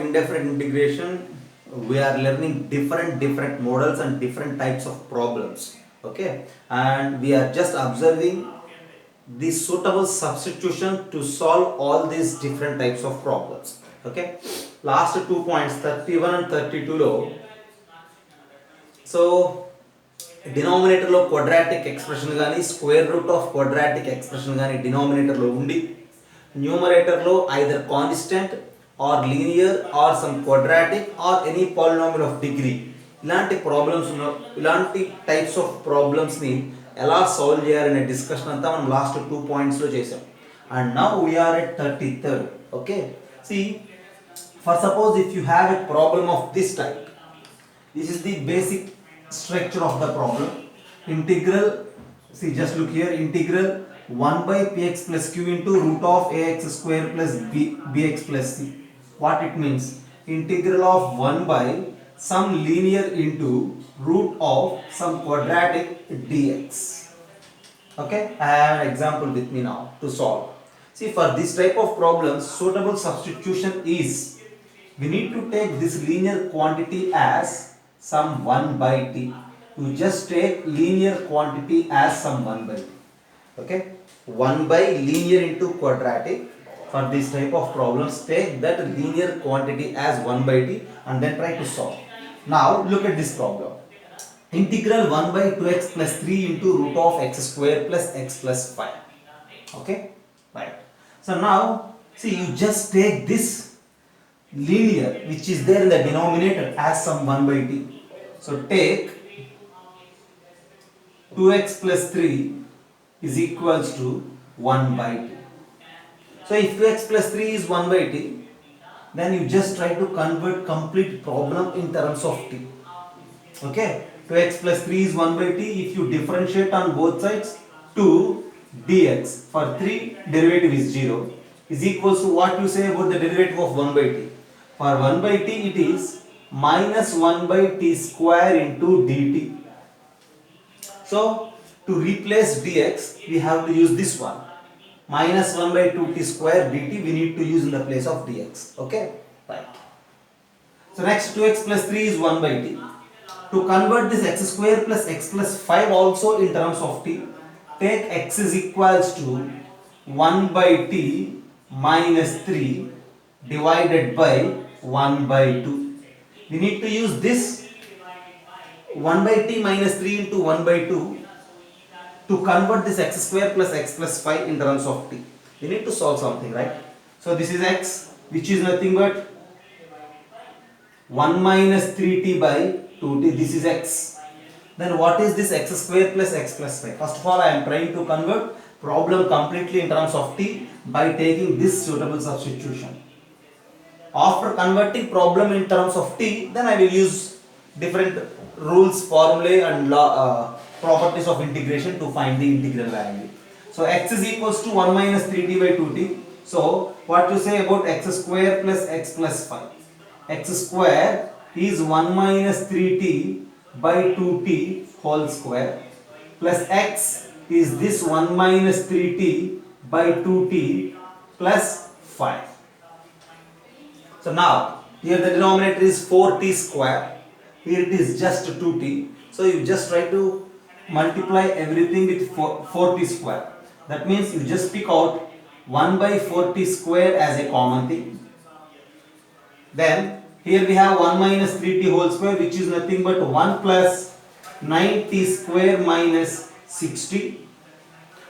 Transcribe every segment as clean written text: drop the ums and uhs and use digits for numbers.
indefinite integration, we are learning different models and different types of problems. Okay, and we are just observing the suitable substitution to solve all these different types of problems. Okay, last 2 points 31 and 32 లో, so డినామినేటర్లో quadratic expression కానీ square root of quadratic expression కానీ డినామినేటర్లో ఉండి న్యూమరేటర్లో either constant or linear or some quadratic or any polynomial of degree, ఇలాంటి problems ఇలాంటి types of ప్రాబ్లమ్స్ని ఎలా సాల్వ్ చేయాలనే డిస్కషన్ అంతా మనం లాస్ట్ 2 పాయింట్స్లో చేసాం. And now we're at 33rd. Okay, see for suppose if you have a problem of this type, this is the basic structure of the problem. Integral, see just look here, integral 1 by px plus q into root of ax square plus bx plus c. What it means? Integral of 1 by some linear into root of some quadratic dx. Okay, I have an example with me now to solve. See, for this type of problems, suitable substitution is, we need to take this linear quantity as some 1 by t. You just take linear quantity as some 1 by t. Okay, 1 by linear into quadratic. For this type of problems, take that linear quantity as 1 by t and then try to solve. Now look at this problem. Integral 1 by 2x plus 3 into root of x square plus x plus 5. Okay, right. So now see, you just take this linear which is there in the denominator as some 1 by t. So take 2x plus 3 is equals to 1 by t. So if 2x plus 3 is 1 by t, then you just try to convert complete problem in terms of t. Okay, 2x plus 3 is 1 by t. If you differentiate on both sides, 2 dx, for 3 derivative is 0, is equals to what you say about the derivative of 1 by t. For 1 by t it is minus 1 by t square into dt. So to replace dx we have to use this one, minus 1 by 2t square dt we need to use in the place of dx. Okay, right. So next 2x plus 3 is 1 by t. To convert this x square plus x plus 5 also in terms of t, take x is equals to 1 by t minus 3 divided by 1 by 2. We need to use this 1 by t minus 3 into 1 by 2 to convert this x square plus x plus 5 in terms of t. We need to solve something, right? So this is x, which is nothing but 1 minus 3t by 2t. This is x. Then what is this x square plus x plus 5? First of all, I am trying to convert problem completely in terms of t by taking this suitable substitution. After converting problem in terms of t, then I will use different rules, formulae and properties of integration to find the integral value. So x is equals to 1 minus 3t by 2t. So what you say about x square plus x plus 5? X square is 1 minus 3t by 2t whole square plus x is this 1 minus 3t by 2t plus 5. So now here the denominator is 4t square, here it is just 2t. So you just try to multiply everything with 4t square. That means you just pick out 1 by 4t square as a common thing. Then here we have 1 minus 3t whole square, which is nothing but 1 plus 9t square minus 6t.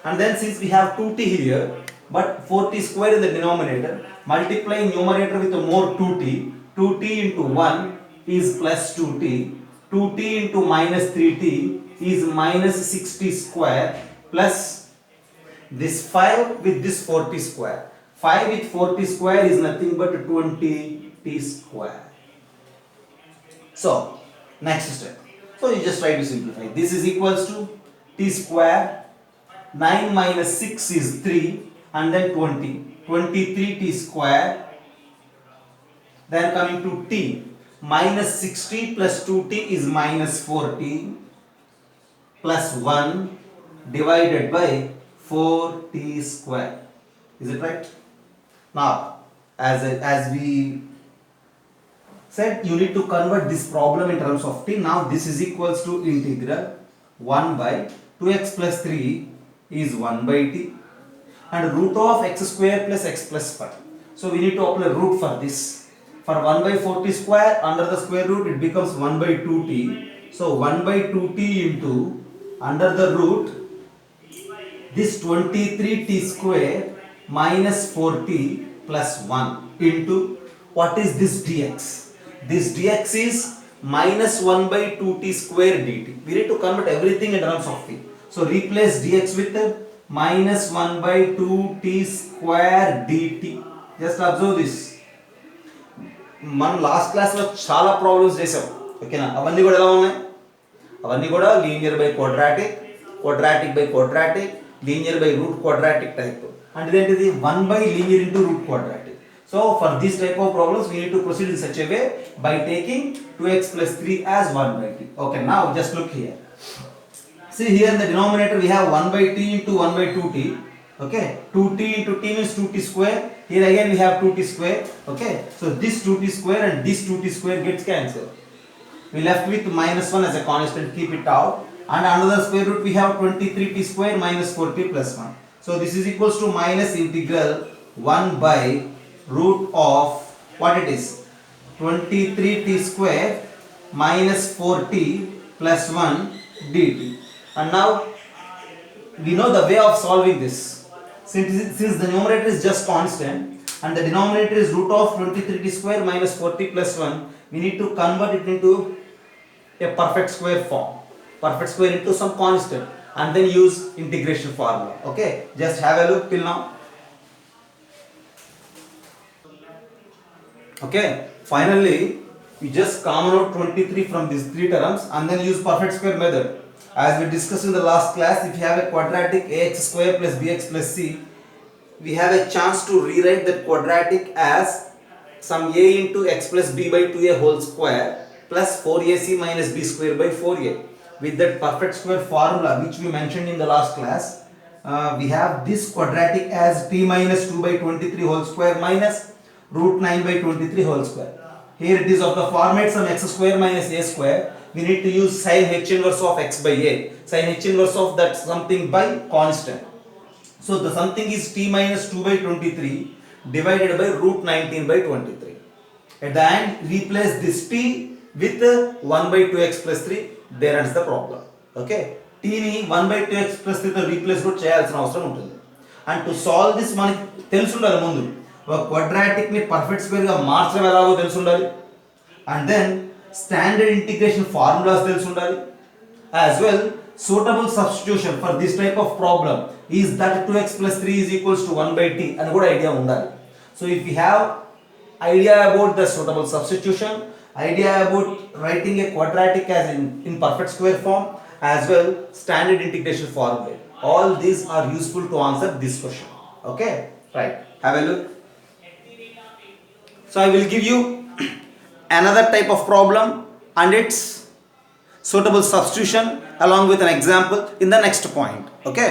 And then since we have 2t here but 4t square in the denominator, multiplying numerator with more 2t, 2t into 1 is plus 2t, 2t into minus 3t is minus 6t square plus this 5 with this 4t square. 5 with 4t square is nothing but 20t square. So next step, so you just try to simplify. This is equals to t square, 9 minus 6 is 3 and then 20, 23t square. Then coming to t, minus 6t plus 2t is minus 4t plus 1 divided by 4t square. Is it right? Now as we said you need to convert this problem in terms of t. Now this is equals to integral 1 by 2x plus 3 is 1 by t and root of x square plus x plus 5. So we need to apply root for this. For 1 by 4t square, under the square root it becomes 1 by 2t. So 1 by 2t into under the root this 23t square minus 4t plus 1 into what is this dx? This dx is minus 1 by 2t square dt. We need to convert everything in terms of t. So replace dx with minus 1 by 2t square dt. Just observe this. మనం last క్లాస్లో చాలా problems చేసాం, ఓకేనా? అవన్నీ కూడా ఎలా ఉన్నాయి? అవన్నీ కూడా linear by quadratic, quadratic by quadratic, linear by root quadratic type. అంటే ఇదేంటిది 1 by linear into root quadratic. So for this type of problems we need to proceed in such a way by taking 2x plus 3 as 1 by t. Okay, now just look here. See here in the denominator we have 1 by t into 1 by 2t. Okay, 2t into t means 2t square. Here again we have 2t square. Okay, so this 2t square and this 2t square gets cancelled. We left with minus 1 as a constant, keep it out. And under the square root we have 23t square minus 4t plus 1. So this is equals to minus integral 1 by root of what it is 23t square minus 4t plus 1 dt. And now we know the way of solving this. Since the numerator is just constant and the denominator is root of 23t square minus 4t plus 1, we need to convert it into a perfect square form. Perfect square into some constant and then use integration formula. Okay, just have a look till now. Okay, finally we just common out 23 from these three terms and then use perfect square method. As we discussed in the last class, if you have a quadratic ax square plus bx plus c, we have a chance to rewrite that quadratic as some a into x plus b by 2a whole square plus 4ac minus b square by 4a. With that perfect square formula which we mentioned in the last class, we have this quadratic as t minus 2 by 23 whole square minus root 9 by 23 whole square. Here it is of the format some x square minus a square. We need to use sin h inverse of x by a. Sin h inverse of that something by constant. So the something is t minus 2 by 23 divided by root 19 by 23. At the end replace this t with 1 by 2x plus 3. There ends the problem. Okay, t ni 1 by 2x plus 3 తో replace కూడా చేయాల్సిన అవసరం ఉంటుంది. And to solve this మనకి తెలిసి ఉండాలి ముందు ఒక క్వాడ్రాటిక్ ని పర్ఫెక్ట్ స్క్వేర్ గా మార్చడం ఎలాగో తెలిసి ఉండాలి. And then standard integration formulas తెలిసి ఉండాలి. As well suitable substitution for this type of problem is that 2x plus 3 is equals to 1 by t అని కూడా ఐడియా ఉండాలి. So if we have idea about the suitable substitution, idea about writing a quadratic as in perfect square form, as well standard integration formula, all these are useful to answer this question. Okay, right, have a look. So I will give you another type of problem and its suitable substitution along with an example in the next point. Okay.